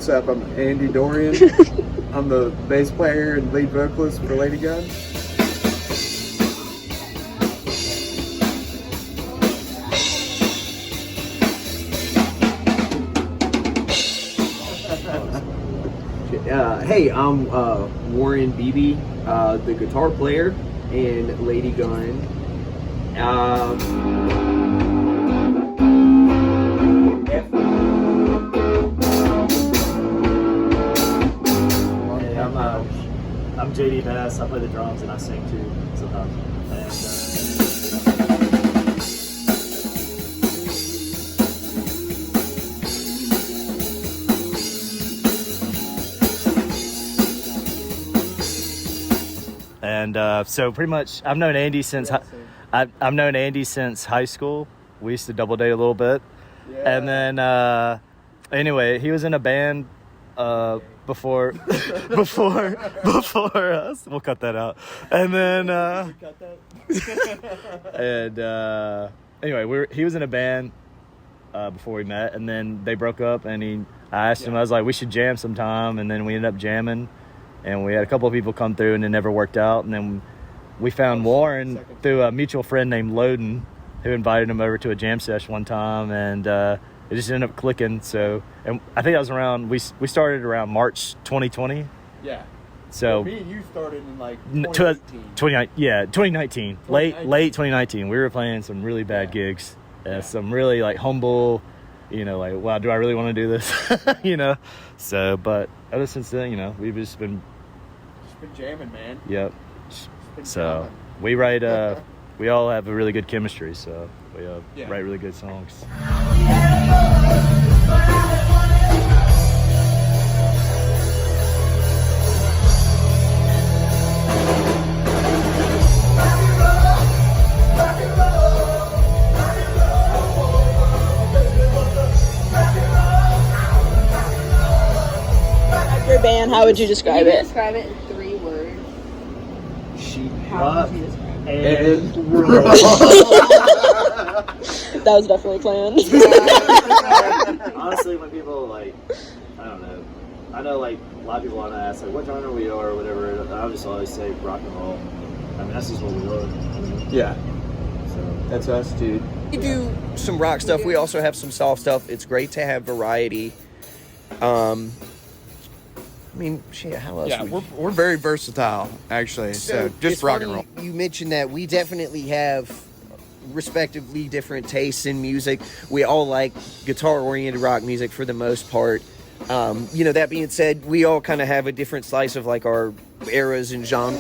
what's up? I'm Andy Dorian. I'm the bass player and lead vocalist for Lady Gun. Hey, I'm Warren Beebe, the guitar player in Lady Gun. I'm JD Bass. I play the drums and I sing too sometimes. And so pretty much, I've known Andy since I've known Andy since high school. We used to double date a little bit, and then anyway, he was in a band before us. We'll cut that out. And then and anyway, he was in a band before we met, and then they broke up. And I asked him, I was like, we should jam sometime, and then we ended up jamming. And we had a couple of people come through, and it never worked out. And then we found Warren through a mutual friend named Loden, who invited him over to a jam session one time, and it just ended up clicking. So, and I think that was around we started around March 2020. Yeah. So me and you started in like 2019. 2019. Late 2019. We were playing some really bad gigs, some really like humble. Like, wow, do I really want to do this? So, but ever since then, we've just been jamming, man. Yep. So we write. We all have a really good chemistry. So we write really good songs. Your band, how would you describe it? Describe it in 3 words. Sheetrock and That was definitely planned. Honestly, when people I don't know. I know a lot of people want to ask what genre we are or whatever. I'll just always say rock and roll. I mean, that's just what we are. Yeah. So that's us, dude. We do some rock stuff. We also have some soft stuff. It's great to have variety. I mean, shit, how else? Yeah, we're very versatile, actually. So just rock and roll. You mentioned that we definitely have respectively different tastes in music. We all like guitar-oriented rock music for the most part. That being said, we all kind of have a different slice of our eras and genres.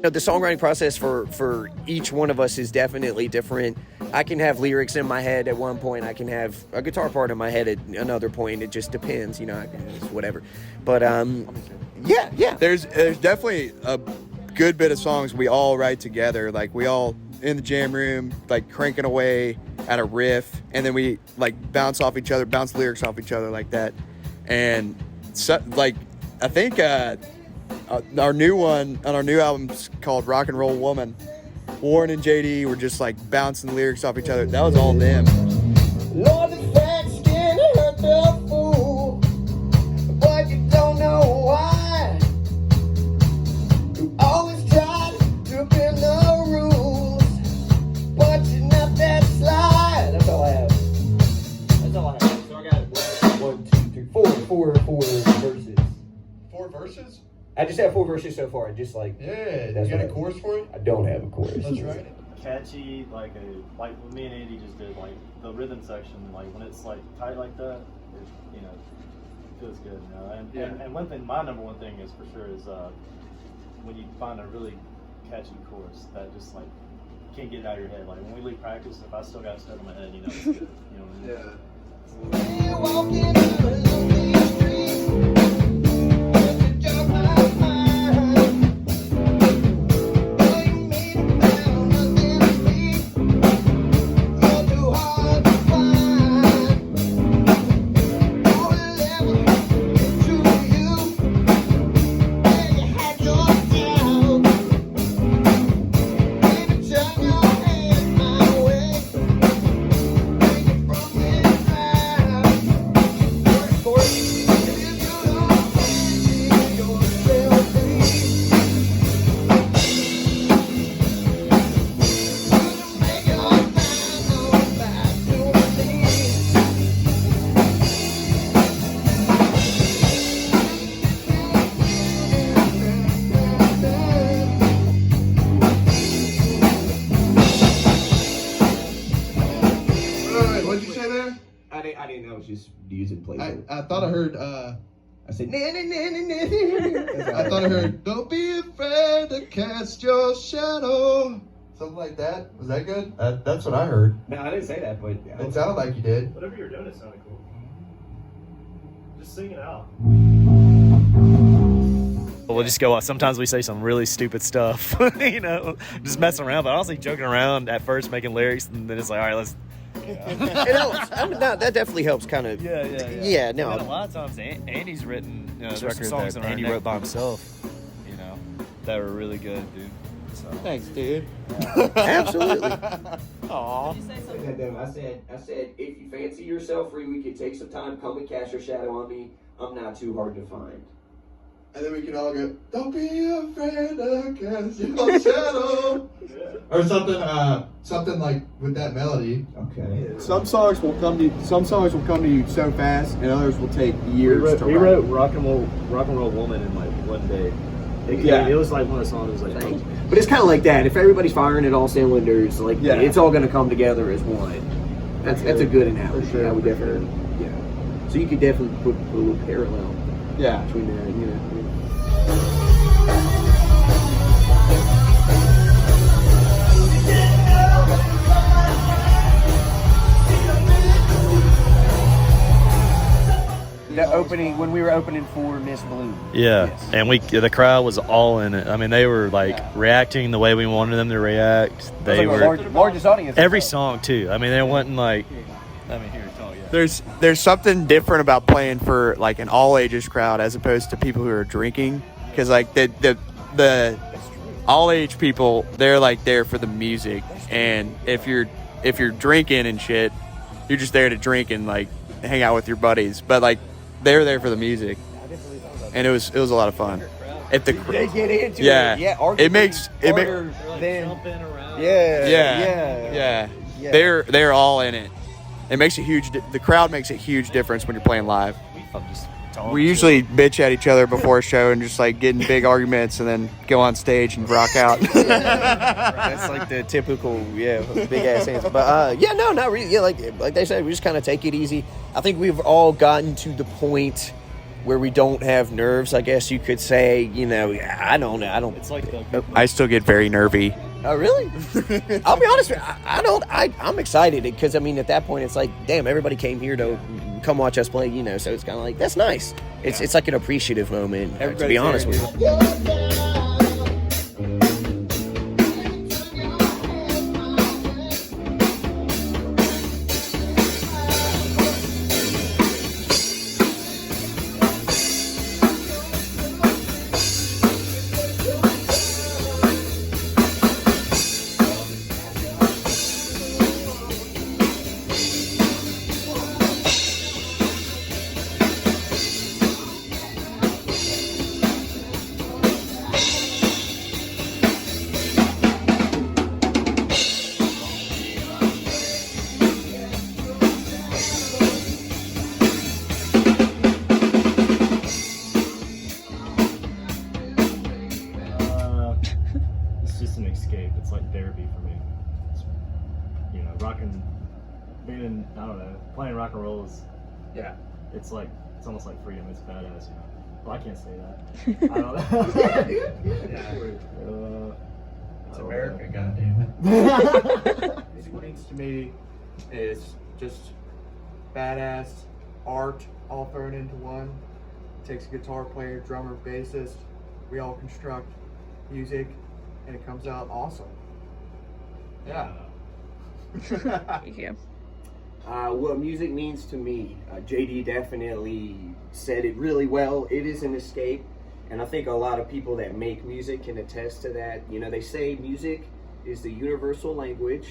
The songwriting process for each one of us is definitely different. I can have lyrics in my head at one point. I can have a guitar part in my head at another point. It just depends, it's whatever. But yeah. There's definitely a good bit of songs we all write together. We all in the jam room, cranking away at a riff, and then we bounce lyrics off each other like that. And so, I think our new one on our new album's called Rock and Roll Woman. Warren and JD were just bouncing lyrics off each other. That was all them. Lord, the facts can hurt the fool, but you don't know why. You always try to bend the rules, but you're not that sly. That's all I have. So I got 1, 2, 3, 4 verses. 4 verses? I just have 4 verses so far. Just Yeah. You got a chorus for it? I don't have a chorus. Let's write it. catchy, like what me and Andy just did, the rhythm section, when it's tight like that, it feels good, And one thing, my number one thing is for sure is when you find a really catchy chorus that just can't get it out of your head. When we leave practice, if I still got stuck in my head, it's good. You know what I mean? You walking down the street, jump my mind. I didn't know it was just using placeholder. I thought I heard. I said, nah, nah, nah, nah, nah. I thought I heard. Don't be afraid to cast your shadow. Something like that. Was that good? That's what I heard. No, I didn't say that, but It sounded like you did. Whatever you're doing, it sounded cool. Just sing it out. We'll just go. Sometimes we say some really stupid stuff, you know, just messing around. But honestly, joking around at first, making lyrics, and then it's like, all right, let's. it helps. I mean, that definitely helps, kind of. Yeah, no. And then a lot of times, Andy's written there's some record songs that that Andy Andy wrote wrote by by himself, you know, that were really good, dude. So. Thanks, dude. Absolutely. Aw. I said, if you fancy yourself free, we could take some time, come and cast your shadow on me. I'm not too hard to find. And then we can all go, don't be afraid to cast your shadow. Or something like with that melody. Okay. Some songs will come to you so fast, and others will take years to He write. wrote Rock and Roll Woman in like one day. Yeah. It was like one of the songs. It was like, But it's kind of like that. If everybody's firing at all cylinders, like Yeah. it's all going to come together as one. That's a good analogy. For sure, I would for definitely, yeah. So you could definitely put a little parallel Yeah. between that, you know. The opening when we were opening for Miss Blue. yeah, Yes. and the crowd was all in it. I mean, they were like reacting the way we wanted them to react. They were largest audience. every song too. I mean, they wasn't like. I mean, here, talk. Yeah. There's something different about playing for like an all ages crowd as opposed to people who are drinking, because like the all age people, they're like there for the music, and if you're drinking and shit, you're just there to drink and like hang out with your buddies, but like they're there for the music, and it was a lot of fun. If the They get into Yeah. it. Yeah, It makes- harder than around. yeah. they're all in it. It makes the crowd makes a huge difference when you're playing live. We usually bitch at each other before a show and just like get in big arguments and then go on stage and rock out. That's like the typical, big ass answer. But no, not really. Yeah, like they said, we just kind of take it easy. I think we've all gotten to the point where we don't have nerves, I guess you could say. You know, I don't know. I don't. It's like the. I still get very nervy. Oh, really? I'll be honest with you. I'm excited because, I mean, at that point, it's like, damn, everybody came here to come watch us play, you know, so it's kind of like, that's nice. It's like an appreciative moment, to be honest with you. It's just an escape. It's like therapy for me. It's, you know, I don't know, playing rock and roll is, it's almost like freedom. It's badass, you know. Well, I can't say that. I don't know. It's America, goddammit. Music means to me is just badass art all thrown into one. It takes a guitar player, drummer, bassist. We all construct music, and it comes out awesome. Yeah. Thank you. What music means to me, JD definitely said it really well. It is an escape, and I think a lot of people that make music can attest to that. You know, they say music is the universal language.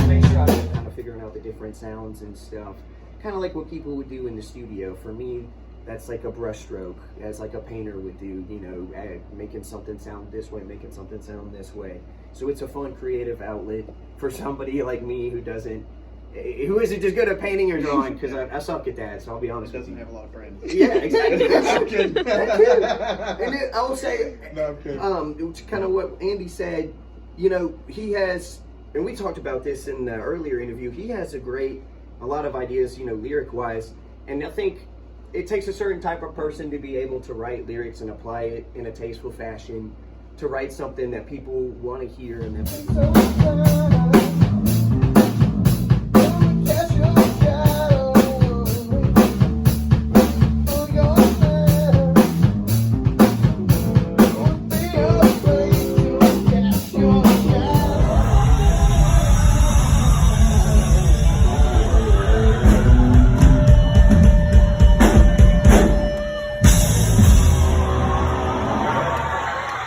Make sure I'm kind of figuring out the different sounds and stuff. Kind of like what people would do in the studio. For me, that's like a brush stroke, as like a painter would do, you know, making something sound this way, making something sound this way. So it's a fun creative outlet for somebody like me who isn't just good at painting or drawing, because I suck at that, so I'll be honest with you. Doesn't have a lot of friends. Yeah, exactly. I'm kidding. And then I will say, No, I'm kidding. it's kind of what Andy said, you know, he has and we talked about this in the earlier interview, he has a lot of ideas, you know, lyric-wise, and I think it takes a certain type of person to be able to write lyrics and apply it in a tasteful fashion, to write something that people want to hear and that So